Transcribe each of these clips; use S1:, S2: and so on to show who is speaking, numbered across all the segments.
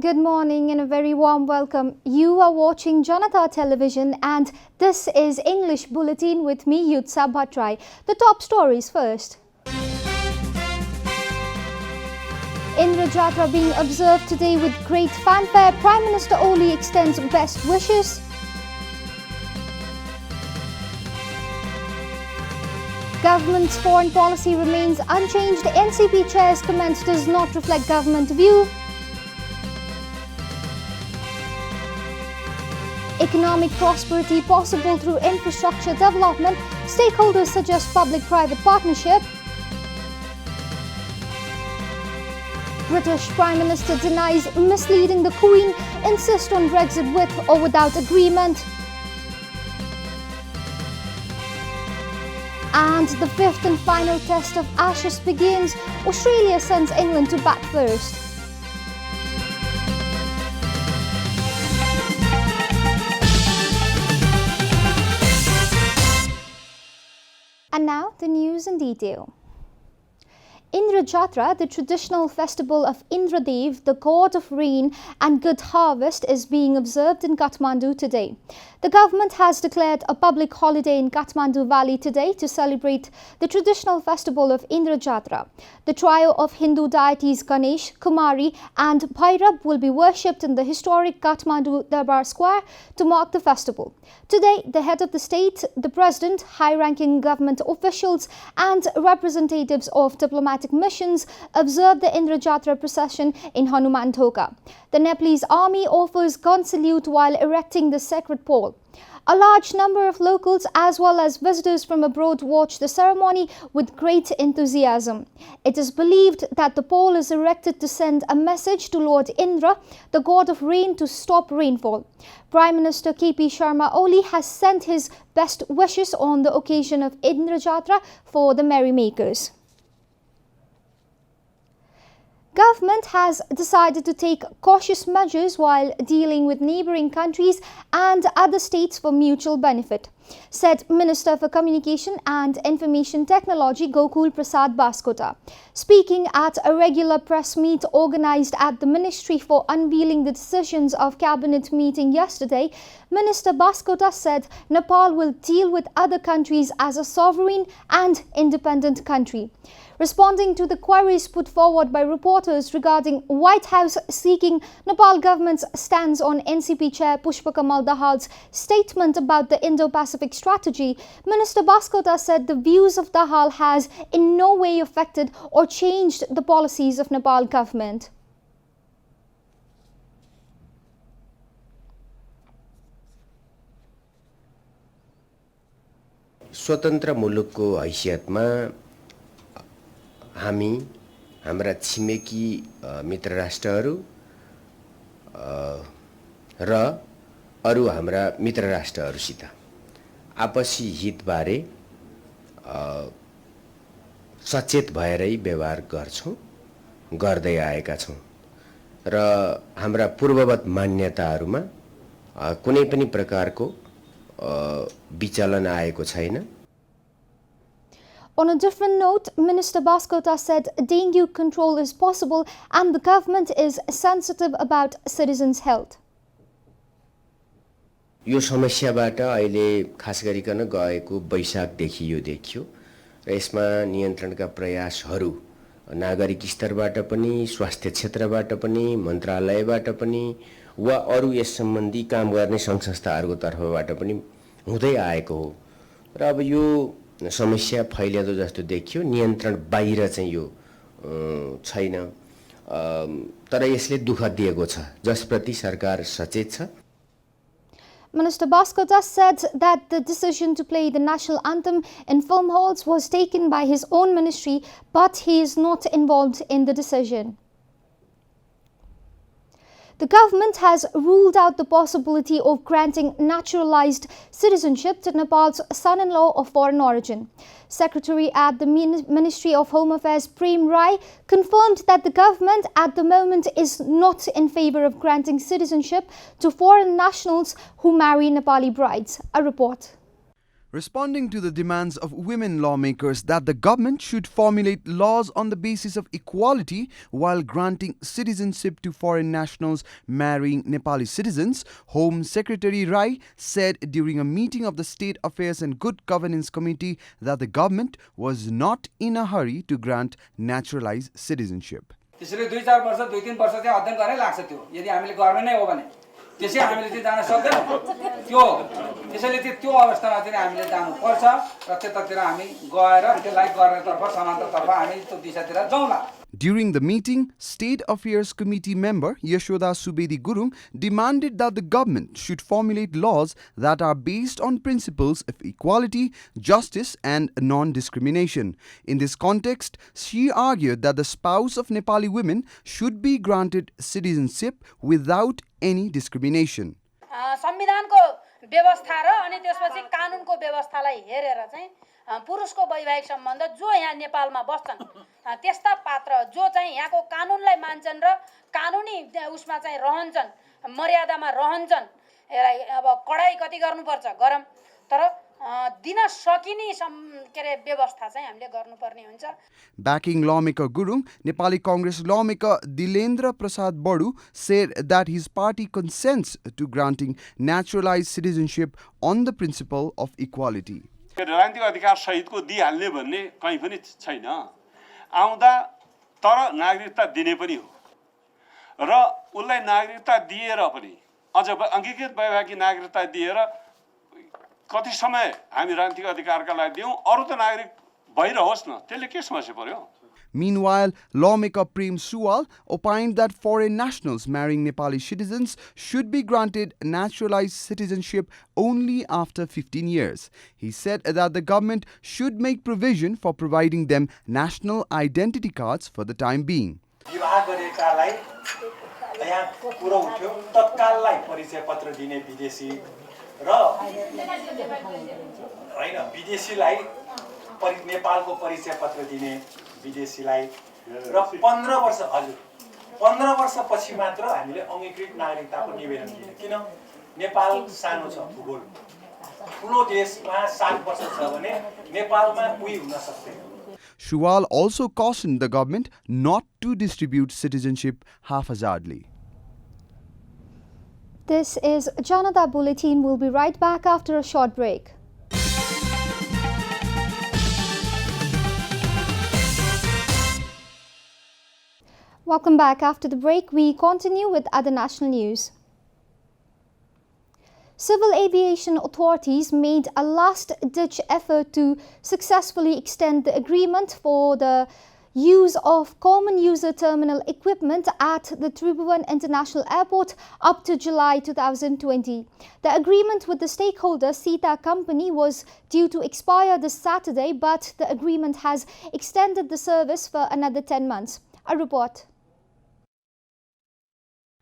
S1: Good morning and a very warm welcome. You are watching Janata Television and this is English Bulletin with me, Bhadra. The top stories first. Indra Jatra being observed today with great fanfare. Prime Minister Oli extends best wishes. Government's foreign policy remains unchanged. The NCP chair's comment does not reflect government view. Economic prosperity possible through infrastructure development. Stakeholders suggest public-private partnership. British Prime Minister denies misleading the Queen. Insists on Brexit with or without agreement. And the fifth and final test of Ashes begins. Australia sends England to bat first. And now the news in detail. Indra Jatra, the traditional festival of Indradev, the god of rain and good harvest, is being observed in Kathmandu today. The government has declared a public holiday in Kathmandu Valley today to celebrate the traditional festival of Indra Jatra. The trio of Hindu deities Ganesh, Kumari and Bhairab will be worshipped in the historic Kathmandu Darbar Square to mark the festival. Today, the head of the state, the president, high-ranking government officials and representatives of diplomatic missions observed the Indra Jatra procession in Hanuman Thoka. The Nepalese army offers gun salute while erecting the sacred pole. A large number of locals as well as visitors from abroad watch the ceremony with great enthusiasm. It is believed that the pole is erected to send a message to Lord Indra, the god of rain, to stop rainfall. Prime Minister KP Sharma Oli has sent his best wishes on the occasion of Indra Jatra for the merrymakers. Government has decided to take cautious measures while dealing with neighbouring countries and other states for mutual benefit, said Minister for Communication and Information Technology Gokul Prasad Baskota. Speaking at a regular press meet organised at the Ministry for unveiling the decisions of Cabinet meeting yesterday, Minister Baskota said Nepal will deal with other countries as a sovereign and independent country. Responding to the queries put forward by reporters regarding White House seeking Nepal government's stance on NCP chair Pushpa Kamal Dahal's statement about the Indo-Pacific strategy, Minister Baskota said the views of Dahal has in no way affected or changed the policies of Nepal government.
S2: स्वतन्त्र मुलुकको हैसियतमा हामी हाम्रा छिमेकी मित्र राष्ट्रहरू र अरु हाम्रा मित्र राष्ट्रहरूसित आपसी हितबारे सचेत भएरै व्यवहार गर्छौं गर्दै आएका छौं र हाम्रा पूर्ववत मान्यताहरूमा कुनै पनि प्रकारको विचलन आएको छैन.
S1: On a different note, Minister Baskota said dengue control is possible and the government is sensitive about citizens' health.
S2: यो समस्याबाट अहिले खास गरिकन गएको वैशाखदेखि यो देखियो र यसमा नियन्त्रणका प्रयासहरू नागरिक स्तरबाट पनि स्वास्थ्य क्षेत्रबाट पनि मन्त्रालयबाट पनि वा अरु यस सम्बन्धी काम गर्ने संघ संस्थाहरूको तर्फबाट पनि हुँदै आएको हो र अब यो समस्या फैलिएको जस्तो देखियो. नियन्त्रण बाहिर चाहिँ यो छैन तर यसले दुःख दिएको छ जसप्रति सरकार सचेत छ.
S1: Minister Baskota said that the decision to play the national anthem in film halls was taken by his own ministry, but he is not involved in the decision. The government has ruled out the possibility of granting naturalized citizenship to Nepal's son-in-law of foreign origin. Secretary at the Ministry of Home Affairs Prem Rai confirmed that the government at the moment is not in favour of granting citizenship to foreign nationals who marry Nepali brides. A report.
S3: Responding to the demands of women lawmakers that the government should formulate laws on the basis of equality while granting citizenship to foreign nationals marrying Nepali citizens, Home Secretary Rai said during a meeting of the State Affairs and Good Governance Committee that the government was not in a hurry to grant naturalized citizenship.
S4: त्यसैले 2-4 वर्ष 2-3 वर्ष चाहिँ अध्ययन गर्नै लाग्छ त्यो यदि हामीले गर्ने नै हो भने त्यसै हामीले चाहिँ जान सक्दैन त्यो त्यसैले चाहिँ त्यो अवस्थामा चाहिँ हामीले जानु पर्छ र त्यतातिर हामी गएर त्यसलाई गर्नेतर्फ समान्तरतर्फ हामी त्यो दिशातिर जाउँला.
S3: During the meeting, State Affairs Committee member Yashoda Subedi Gurung demanded that the government should formulate laws that are based on principles of equality, justice and non-discrimination. In this context, she argued that the spouse of Nepali women should be granted citizenship without any discrimination.
S5: संविधानको व्यवस्था र अनि त्यसपछि कानुनको व्यवस्थालाई हेरेर चाहिँ पुरुषको वैवाहिक सम्बन्ध जो यहाँ नेपालमा बस्छन् त्यस्ता पात्र जो चाहिँ यहाँको कानुनलाई मान्छन् र कानुनी उसमा चाहिँ रहन्छन् मर्यादामा रहन्छन् यसलाई अब कडाई कति गर्नुपर्छ गरम तर दिन सकिने व्यवस्था चाहिँ हामीले गर्नुपर्ने हुन्छ.
S3: Backing lawmaker Gurung, Nepali Congress lawmaker Dilendra Prasad Badu said that his party consents to granting naturalized citizenship on the principle of equality.
S6: राजनीतिक अधिकार सहितको दिइहाल्ने भन्ने कहीं पनि छैन. आउँदा तर नागरिकता दिने पनि हो र उलाई नागरिकता दिएर पनि अझ अंगीकृत वैवाहिक नागरिकता दिएर कति समय हामी राजनीतिक अधिकारका लागि दियौं अरु त नागरिक भइरहोस् न त्यसले के समस्या पर्यो.
S3: Meanwhile, lawmaker Prem Suwal opined that foreign nationals marrying Nepali citizens should be granted naturalized citizenship only after 15 years. He said that the government should make provision for providing them national identity cards for the time being.
S7: विवाह गरेकालाई यहाँ कुरा उठ्यो तत्काललाई परिचय पत्र दिने विदेशी र हैन विदेशीलाई नेपालको परिचय पत्र दिने विदेशीलाई र 15 वर्ष हजुर 15 वर्षपछि मात्र हामीले अंगीकृत नागरिकताको निवेदन दिने किन नेपाल सानो छ भूगोल ठूलो देशमा 7 वर्ष छ भने नेपालमा कुई हुन सक्दैन.
S3: Shuwal also cautioned the government not to distribute citizenship haphazardly.
S1: This is Janata Bulletin. We'll be right back after a short break. Welcome back. After the break, we continue with other national news. Civil aviation authorities made a last-ditch effort to successfully extend the agreement for the use of common user terminal equipment at the Tribhuvan International Airport up to July 2020. The agreement with the stakeholder Sita Company was due to expire this Saturday, but the agreement has extended the service for another 10 months. A report.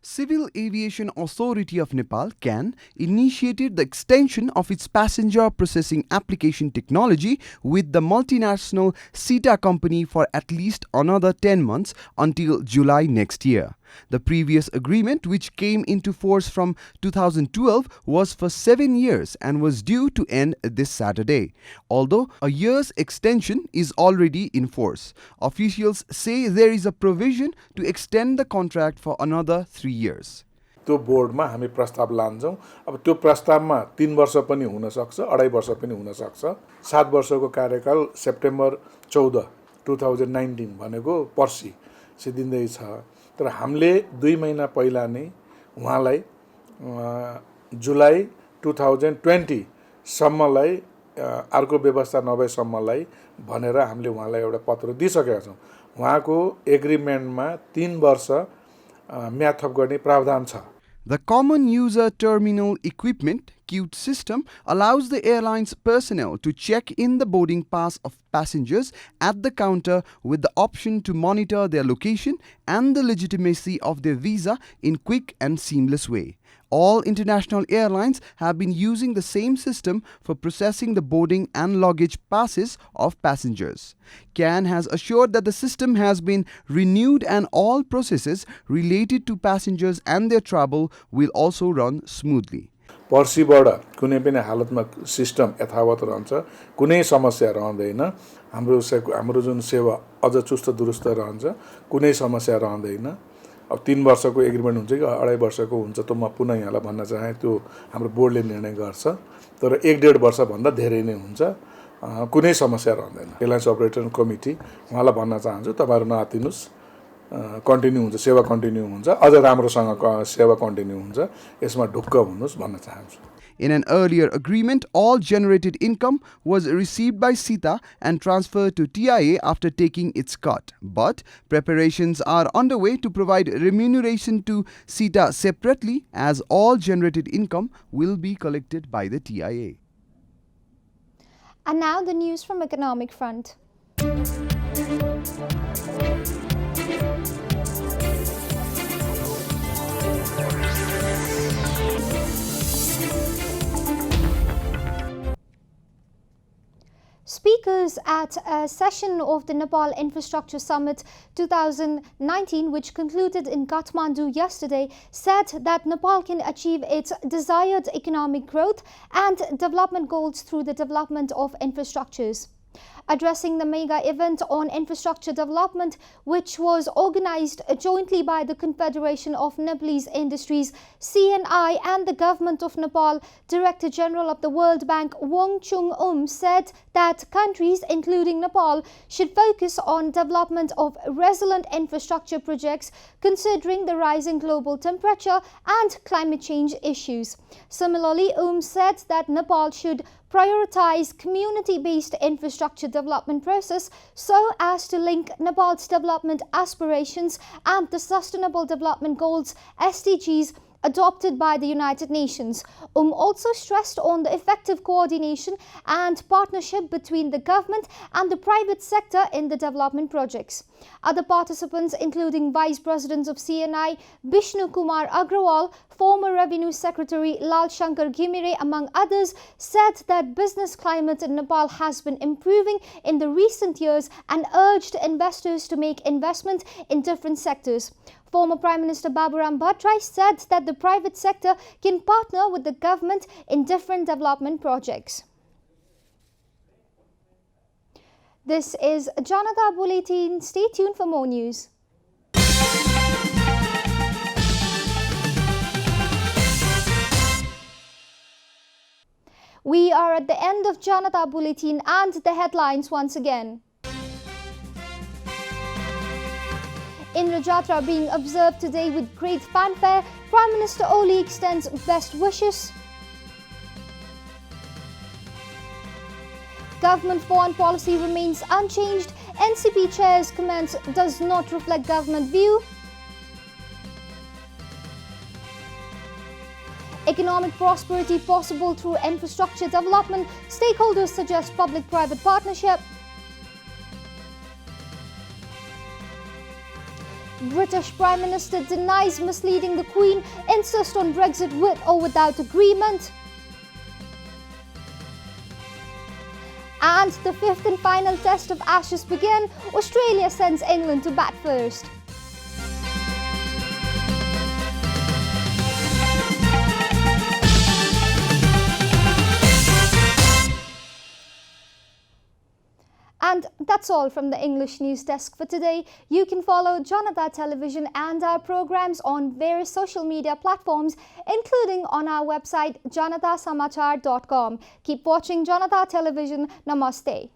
S3: Civil Aviation Authority of Nepal (CAN) initiated the extension of its passenger processing application technology with the multinational Sita Company for at least another 10 months until July next year. The previous agreement, which came into force from 2012, was for 7 years and was due to end this Saturday. Although a year's extension is already in force, officials say there is a provision to extend the contract for another 3 years.
S8: त्यो बोर्डमा हामी प्रस्ताव लान्छौं. अब त्यो प्रस्तावमा 3 वर्ष पनि हुन सक्छ, 2.5 वर्ष पनि हुन सक्छ. 7 वर्षको कार्यकाल सेप्टेम्बर 14, 2019 भनेको पर्सि सिद्धिँदै छ. तर हामीले 2 महिना पहिला नै उहाँलाई जुलाई 2020 सम्मलाई अर्को व्यवस्था नभएसम्मलाई भनेर हामीले उहाँलाई एउटा पत्र दिइसकेका छौं. उहाँको एग्रीमेन्टमा 3 वर्ष म्याद थप गर्ने प्रावधान छ.
S3: The Common User Terminal Equipment (CUTE) system allows the airline's personnel to check in the boarding pass of passengers at the counter with the option to monitor their location and the legitimacy of their visa in quick and seamless way. All international airlines have been using the same system for processing the boarding and luggage passes of passengers. CAN has assured that the system has been renewed and all processes related to passengers and their travel will also run smoothly.
S8: पर्सिबाट कुनै पनि हालतमा system यथावत रहन्छ, कुनै समस्या रहँदैन, हाम्रो जुन सेवा अझ चुस्त दुरुस्त रहन्छ, कुनै समस्या रहँदैन। अब 3 वर्षको एग्रिमेन्ट हुन्छ कि 2.5 वर्षको हुन्छ त म पुनः यहाँलाई भन्न चाहे, त्यो हाम्रो बोर्डले निर्णय गर्छ। तर 1.5 वर्षभन्दा धेरै नै हुन्छ, कुनै समस्या रहँदैन। एयरलाइन्स अपरेटर कमिटी उहाँलाई भन्न चाहन्छु, तपाईँहरू नआत्तिनुस्, कन्टिन्यू हुन्छ, सेवा कन्टिन्यू हुन्छ, अझ राम्रोसँग सेवा कन्टिन्यू हुन्छ, यसमा ढुक्क हुनुहोस् भन्न चाहन्छु।
S3: In an earlier agreement, all generated income was received by SITA and transferred to TIA after taking its cut. But preparations are underway to provide remuneration to SITA separately, as all generated income will be collected by the TIA.
S1: And now the news from economic front. Speakers at a session of the Nepal Infrastructure Summit 2019, which concluded in Kathmandu yesterday, said that Nepal can achieve its desired economic growth and development goals through the development of infrastructures. Addressing the mega event on infrastructure development, which was organized jointly by the Confederation of Nepalese Industries (CNI) and the Government of Nepal, Director General of the World Bank Wong Chung said that countries, including Nepal, should focus on development of resilient infrastructure projects, considering the rising global temperature and climate change issues. Similarly, said that Nepal should prioritize community-based infrastructure development process so as to link Nepal's development aspirations and the Sustainable Development Goals (SDGs) adopted by the United Nations. Also stressed on the effective coordination and partnership between the government and the private sector in the development projects. Other participants, including Vice President of CNI Vishnu Kumar Agrawal, former Revenue Secretary Lal Shankar Ghimire, among others, said that business climate in Nepal has been improving in the recent years and urged investors to make investment in different sectors. Former Prime Minister Bhadra said that the private sector can partner with the government in different development projects. This is Janata Bulletin. Stay tuned for more news. We are at the end of Janata Bulletin and the headlines once again. Indra Jatra being observed today with great fanfare. Prime Minister Oli extends best wishes. Government foreign policy remains unchanged. NCP chair's comments does not reflect government view. Economic prosperity possible through infrastructure development. Stakeholders suggest public-private partnership. British Prime Minister denies misleading the Queen, insists on Brexit with or without agreement. And the fifth and final test of Ashes begin. Australia sends England to bat first. And that's all from the English News Desk for today. You can follow Janata Television and our programs on various social media platforms, including on our website janatasamachar.com. Keep watching Janata Television. Namaste.